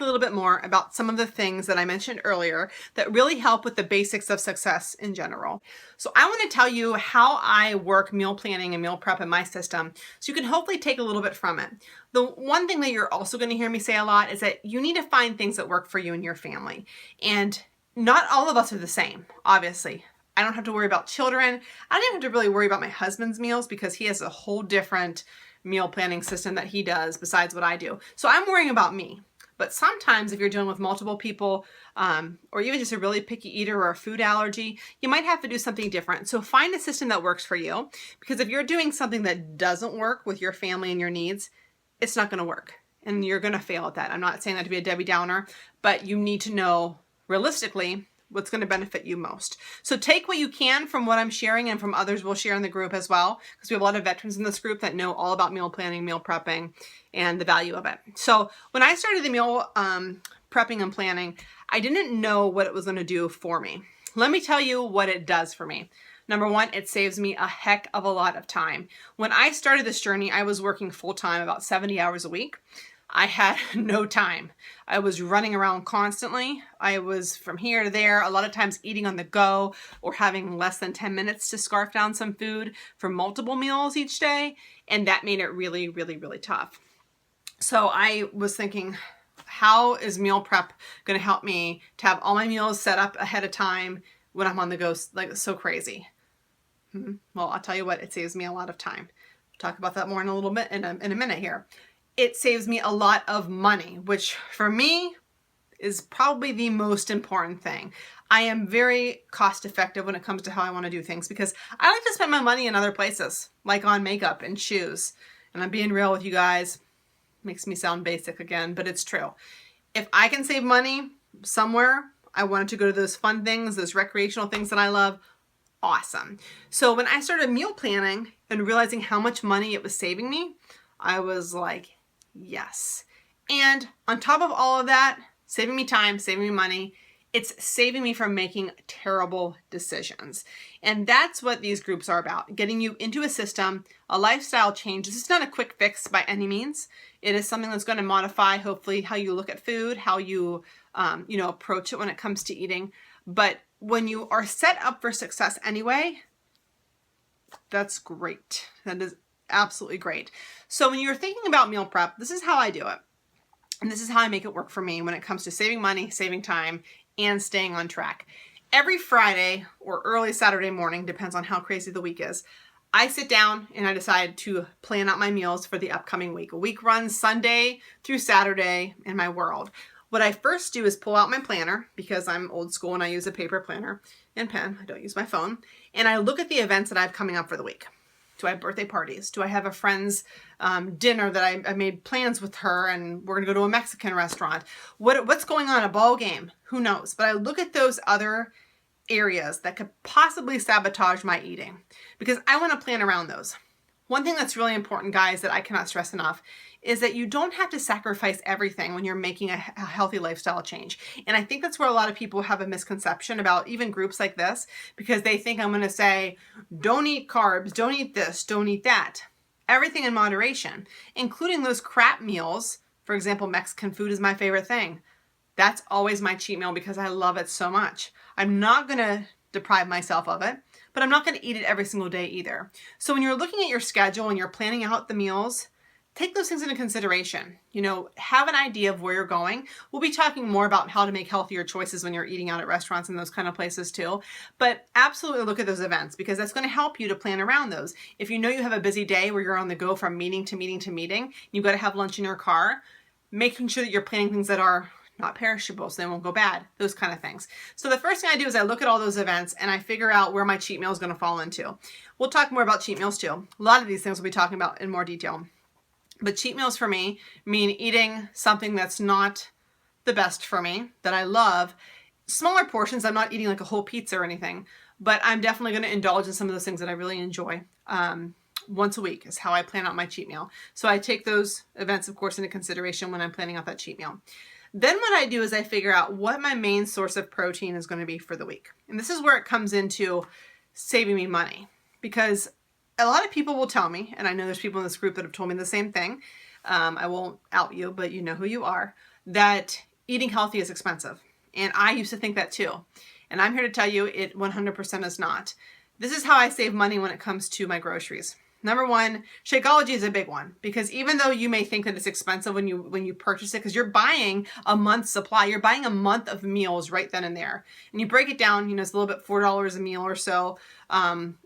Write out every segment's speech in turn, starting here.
a little bit more about some of the things that I mentioned earlier that really help with the basics of success in general. So I want to tell you how I work meal planning and meal prep in my system so you can hopefully take a little bit from it. The one thing that you're also going to hear me say a lot is that you need to find things that work for you and your family. And not all of us are the same, obviously. I don't have to worry about children. I don't even have to really worry about my husband's meals because he has a whole different meal planning system that he does besides what I do. So I'm worrying about me. But sometimes if you're dealing with multiple people or even just a really picky eater or a food allergy, you might have to do something different. So find a system that works for you, because if you're doing something that doesn't work with your family and your needs, it's not going to work and you're going to fail at that. I'm not saying that to be a Debbie Downer, but you need to know realistically what's going to benefit you most. So take what you can from what I'm sharing and from others we'll share in the group as well, because we have a lot of veterans in this group that know all about meal planning, meal prepping, and the value of it. So when I started the meal prepping and planning, I didn't know what it was going to do for me. Let me tell you what it does for me. Number one, it saves me a heck of a lot of time. When I started this journey, I was working full-time, about 70 hours a week. I had no time. I was running around constantly. I was from here to there, a lot of times eating on the go or having less than 10 minutes to scarf down some food for multiple meals each day. And that made it really, really, really tough. So I was thinking, how is meal prep going to help me to have all my meals set up ahead of time when I'm on the go like so crazy? Well, I'll tell you what, it saves me a lot of time. We'll talk about that more in a little bit, in a minute here. It saves me a lot of money, which for me is probably the most important thing. I am very cost effective when it comes to how I want to do things because I like to spend my money in other places, like on makeup and shoes. And I'm being real with you guys. Makes me sound basic again, but it's true. If I can save money somewhere, I wanted to go to those fun things, those recreational things that I love. Awesome. So when I started meal planning and realizing how much money it was saving me, I was like, yes. And on top of all of that, saving me time, saving me money, it's saving me from making terrible decisions. And that's what these groups are about, getting you into a system, a lifestyle change. This is not a quick fix by any means. It is something that's going to modify, hopefully, how you look at food, how you, approach it when it comes to eating. But when you are set up for success anyway, that's great. That is absolutely great. So when you're thinking about meal prep, this is how I do it. And this is how I make it work for me when it comes to saving money, saving time, and staying on track. Every Friday or early Saturday morning, depends on how crazy the week is, I sit down and I decide to plan out my meals for the upcoming week. A week runs Sunday through Saturday in my world. What I first do is pull out my planner, because I'm old school and I use a paper planner and pen. I don't use my phone. And I look at the events that I have coming up for the week. Do I have birthday parties? Do I have a friend's dinner that I made plans with her and we're going to go to a Mexican restaurant? What's going on? A ball game? Who knows? But I look at those other areas that could possibly sabotage my eating because I want to plan around those. One thing that's really important, guys, that I cannot stress enough is that you don't have to sacrifice everything when you're making a healthy lifestyle change. And I think that's where a lot of people have a misconception about even groups like this, because they think I'm going to say, don't eat carbs, don't eat this, don't eat that. Everything in moderation, including those crap meals. For example, Mexican food is my favorite thing. That's always my cheat meal because I love it so much. I'm not going to deprive myself of it, but I'm not going to eat it every single day either. So when you're looking at your schedule and you're planning out the meals, take those things into consideration. Have an idea of where you're going. We'll be talking more about how to make healthier choices when you're eating out at restaurants and those kind of places too. But absolutely look at those events because that's going to help you to plan around those. If you know you have a busy day where you're on the go from meeting to meeting to meeting, you've got to have lunch in your car, making sure that you're planning things that are not perishable so they won't go bad, those kind of things. So the first thing I do is I look at all those events and I figure out where my cheat meal is going to fall into. We'll talk more about cheat meals too. A lot of these things we'll be talking about in more detail. But cheat meals for me mean eating something that's not the best for me, that I love. Smaller portions, I'm not eating like a whole pizza or anything, but I'm definitely going to indulge in some of those things that I really enjoy. Once a week is how I plan out my cheat meal. So I take those events, of course, into consideration when I'm planning out that cheat meal. Then what I do is I figure out what my main source of protein is going to be for the week. And this is where it comes into saving me money, because a lot of people will tell me, and I know there's people in this group that have told me the same thing. I won't out you, but you know who you are, that eating healthy is expensive. And I used to think that too. And I'm here to tell you it 100% is not. This is how I save money when it comes to my groceries. Number one, Shakeology is a big one because even though you may think that it's expensive when you purchase it, because you're buying a month's supply, you're buying a month of meals right then and there. And you break it down, it's a little bit $4 a meal or so.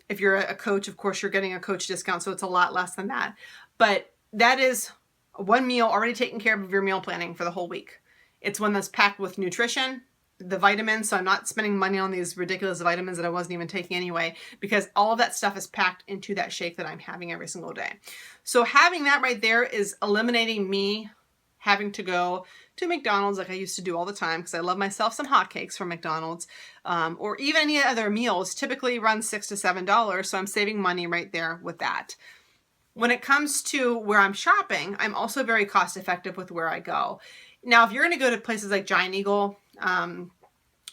If you're a coach, of course, you're getting a coach discount, so it's a lot less than that. But that is one meal already taken care of your meal planning for the whole week. It's one that's packed with nutrition, the vitamins, so I'm not spending money on these ridiculous vitamins that I wasn't even taking anyway, because all of that stuff is packed into that shake that I'm having every single day. So having that right there is eliminating me having to go to McDonald's like I used to do all the time, because I love myself some hotcakes from McDonald's, or even any other meals typically run $6 to $7, so I'm saving money right there with that. When it comes to where I'm shopping, I'm also very cost effective with where I go. Now, if you're going to go to places like Giant Eagle,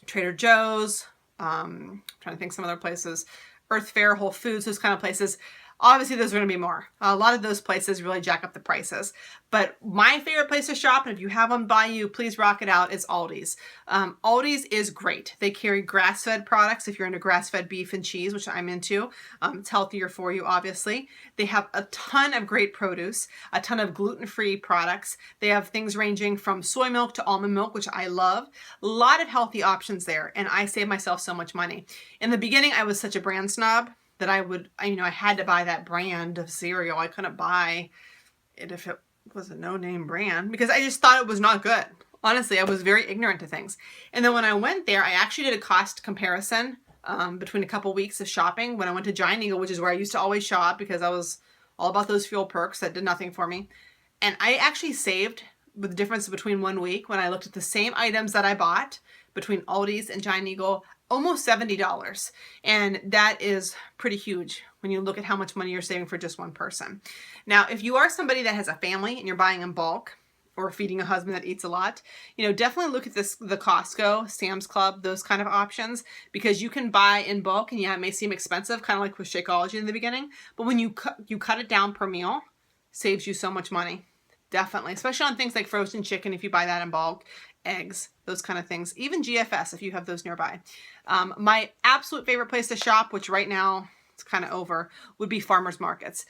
Trader Joe's, trying to think some other places, Earth Fare, Whole Foods, those kind of places, obviously those are going to be more. A lot of those places really jack up the prices. But my favorite place to shop, and if you have one by you, please rock it out, is Aldi's. Aldi's is great. They carry grass-fed products if you're into grass-fed beef and cheese, which I'm into. It's healthier for you, obviously. They have a ton of great produce, a ton of gluten-free products. They have things ranging from soy milk to almond milk, which I love. A lot of healthy options there, and I save myself so much money. In the beginning, I was such a brand snob that I had to buy that brand of cereal. I couldn't buy it if it was a no-name brand because I just thought it was not good. Honestly, I was very ignorant to things. And then when I went there, I actually did a cost comparison between a couple weeks of shopping when I went to Giant Eagle, which is where I used to always shop because I was all about those fuel perks that did nothing for me. And I actually saved with the difference between 1 week when I looked at the same items that I bought between Aldi's and Giant Eagle, almost $70. And that is pretty huge when you look at how much money you're saving for just one person. Now, if you are somebody that has a family and you're buying in bulk or feeding a husband that eats a lot, definitely look at the Costco, Sam's Club, those kind of options, because you can buy in bulk and it may seem expensive, kind of like with Shakeology in the beginning, but when you cut it down per meal, saves you so much money. Definitely, especially on things like frozen chicken if you buy that in bulk, eggs, those kind of things. Even GFS if you have those nearby. My absolute favorite place to shop, which right now it's kind of over, would be farmers markets.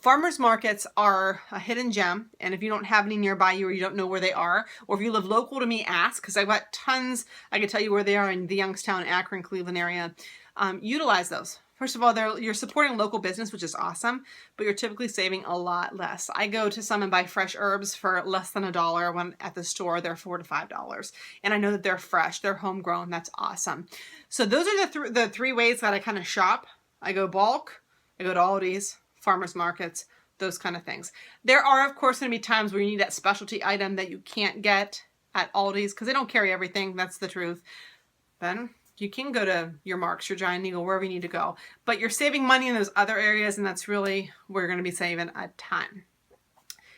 Farmers markets are a hidden gem, and if you don't have any nearby you or you don't know where they are, or if you live local to me, ask, because I've got tons. I can tell you where they are in the Youngstown, Akron, Cleveland area. Utilize those. First of all, you're supporting local business, which is awesome, but you're typically saving a lot less. I go to some and buy fresh herbs for less than $1 when at the store they're $4 to $5. And I know that they're fresh, they're homegrown, that's awesome. So those are the three ways that I kind of shop. I go bulk, I go to Aldi's, farmers markets, those kind of things. There are, of course, going to be times where you need that specialty item that you can't get at Aldi's because they don't carry everything, that's the truth. Then you can go to your Marks, your Giant Eagle, wherever you need to go. But you're saving money in those other areas, and that's really where you're going to be saving a ton.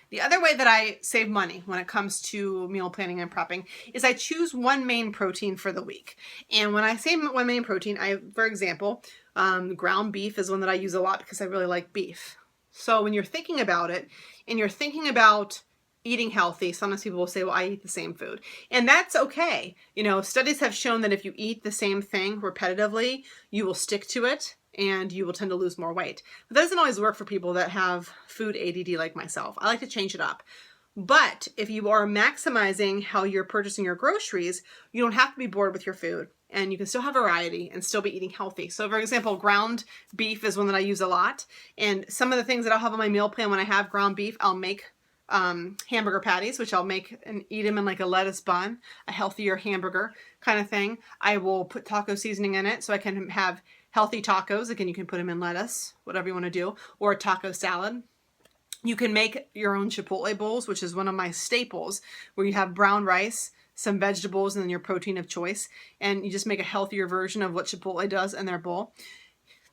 The other way that I save money when it comes to meal planning and prepping is I choose one main protein for the week. And when I say one main protein, for example, ground beef is one that I use a lot because I really like beef. So when you're thinking about it, and you're thinking about eating healthy, sometimes people will say, well, I eat the same food. And that's okay. Studies have shown that if you eat the same thing repetitively, you will stick to it and you will tend to lose more weight. But that doesn't always work for people that have food ADD like myself. I like to change it up. But if you are maximizing how you're purchasing your groceries, you don't have to be bored with your food. And you can still have variety and still be eating healthy. So for example, ground beef is one that I use a lot. And some of the things that I'll have on my meal plan when I have ground beef, I'll make hamburger patties, which I'll make and eat them in like a lettuce bun, a healthier hamburger kind of thing. I will put taco seasoning in it so I can have healthy tacos. Again, you can put them in lettuce, whatever you want to do, or a taco salad. You can make your own Chipotle bowls, which is one of my staples, where you have brown rice, some vegetables, and then your protein of choice. And you just make a healthier version of what Chipotle does in their bowl.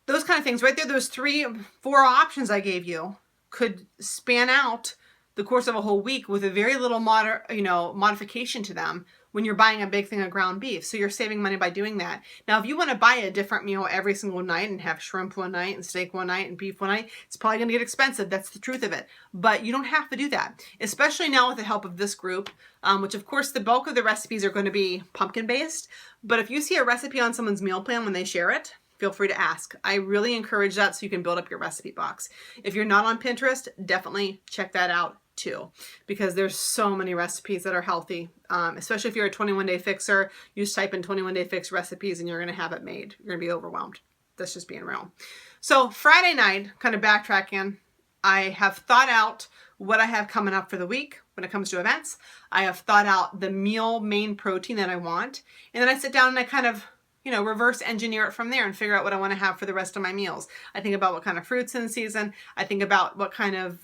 Those kind of things right there, those 3-4 options I gave you could span out the course of a whole week with a very little modification to them when you're buying a big thing of ground beef. So you're saving money by doing that. Now, if you want to buy a different meal every single night and have shrimp one night and steak one night and beef one night, it's probably going to get expensive. That's the truth of it. But you don't have to do that, especially now with the help of this group, which of course the bulk of the recipes are going to be pumpkin based. But if you see a recipe on someone's meal plan when they share it, feel free to ask. I really encourage that so you can build up your recipe box. If you're not on Pinterest, definitely check that out too, because there's so many recipes that are healthy, especially if you're a 21-day fixer. You just type in 21-day fix recipes and you're going to have it made. You're going to be overwhelmed. That's just being real. So Friday night, kind of backtracking, I have thought out what I have coming up for the week when it comes to events. I have thought out the meal main protein that I want, and then I sit down and I kind of reverse engineer it from there and figure out what I want to have for the rest of my meals. I think about what kind of fruits in season. I think about what kind of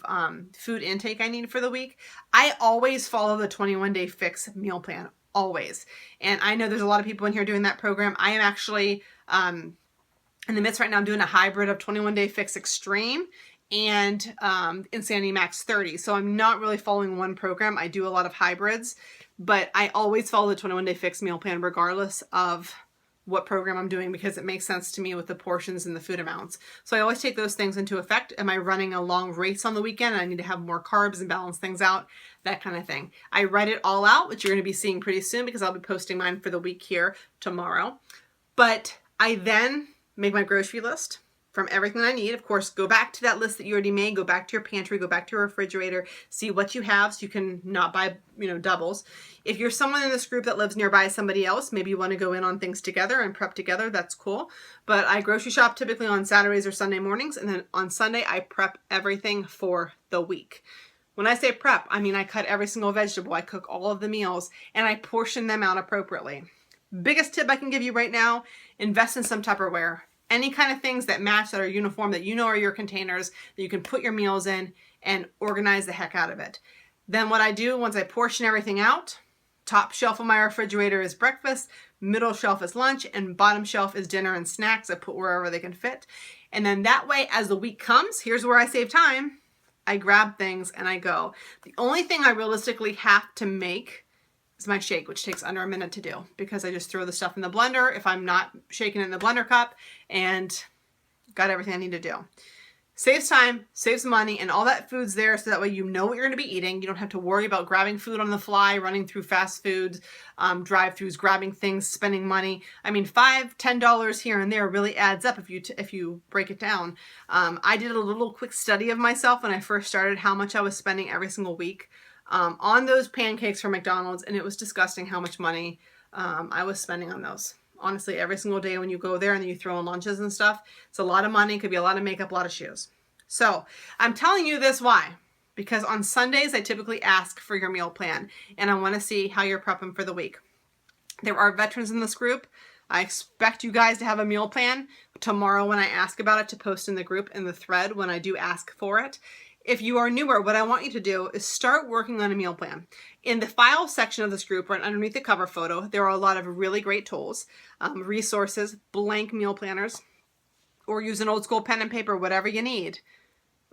food intake I need for the week. I always follow the 21-day fix meal plan, always. And I know there's a lot of people in here doing that program. I am actually in the midst right now. I'm doing a hybrid of 21-day fix extreme and Insanity Max 30. So I'm not really following one program. I do a lot of hybrids, but I always follow the 21-day fix meal plan regardless of what program I'm doing, because it makes sense to me with the portions and the food amounts. So I always take those things into effect. Am I running a long race on the weekend and I need to have more carbs and balance things out? That kind of thing. I write it all out, which you're going to be seeing pretty soon because I'll be posting mine for the week here tomorrow. But I then make my grocery list from everything I need. Of course, go back to that list that you already made, go back to your pantry, go back to your refrigerator, see what you have so you can not buy, doubles. If you're someone in this group that lives nearby somebody else, maybe you want to go in on things together and prep together, that's cool. But I grocery shop typically on Saturdays or Sunday mornings, and then on Sunday I prep everything for the week. When I say prep, I mean I cut every single vegetable, I cook all of the meals, and I portion them out appropriately. Biggest tip I can give you right now, invest in some Tupperware. Any kind of things that match, that are uniform, that are your containers, that you can put your meals in and organize the heck out of it. Then what I do, once I portion everything out, top shelf of my refrigerator is breakfast, middle shelf is lunch, and bottom shelf is dinner and snacks. I put wherever they can fit. And then that way, as the week comes, here's where I save time. I grab things and I go. The only thing I realistically have to make is my shake, which takes under a minute to do because I just throw the stuff in the blender if I'm not shaking it in the blender cup, and got everything I need to do. Saves time, saves money, and all that food's there so that way you know what you're going to be eating. You don't have to worry about grabbing food on the fly, running through fast foods, drive-thrus, grabbing things, spending money. I mean, $5, $10 here and there really adds up if you break it down. I did a little quick study of myself when I first started, how much I was spending every single week on those pancakes from McDonald's, and it was disgusting how much money I was spending on those. Honestly, every single day when you go there and then you throw in lunches and stuff, it's a lot of money. It could be a lot of makeup, a lot of shoes. So I'm telling you this why? Because on Sundays, I typically ask for your meal plan, and I want to see how you're prepping for the week. There are veterans in this group. I expect you guys to have a meal plan tomorrow when I ask about it, to post in the group in the thread when I do ask for it. If you are newer, what I want you to do is start working on a meal plan. In the file section of this group, right underneath the cover photo, there are a lot of really great tools, resources, blank meal planners, or use an old school pen and paper, whatever you need.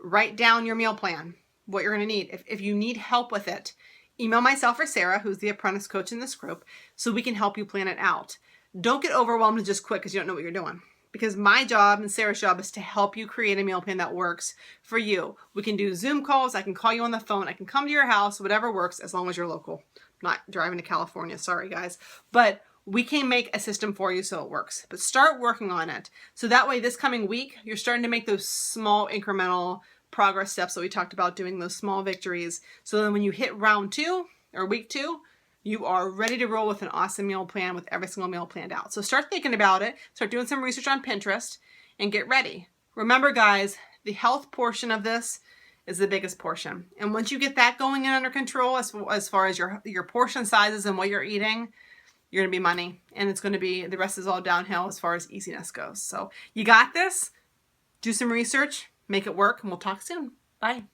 Write down your meal plan, what you're going to need. If you need help with it, email myself or Sarah, who's the apprentice coach in this group, so we can help you plan it out. Don't get overwhelmed and just quit because you don't know what you're doing. Because my job and Sarah's job is to help you create a meal plan that works for you. We can do Zoom calls. I can call you on the phone. I can come to your house, whatever works, as long as you're local. I'm not driving to California, sorry guys. But we can make a system for you so it works. But start working on it. So that way this coming week, you're starting to make those small incremental progress steps that we talked about, doing those small victories. So then when you hit round 2 or week 2, you are ready to roll with an awesome meal plan with every single meal planned out. So start thinking about it, start doing some research on Pinterest, and get ready. Remember guys, the health portion of this is the biggest portion. And once you get that going in under control, as far as your portion sizes and what you're eating, you're gonna be money. And it's gonna be, the rest is all downhill as far as easiness goes. So you got this, do some research, make it work, and we'll talk soon. Bye.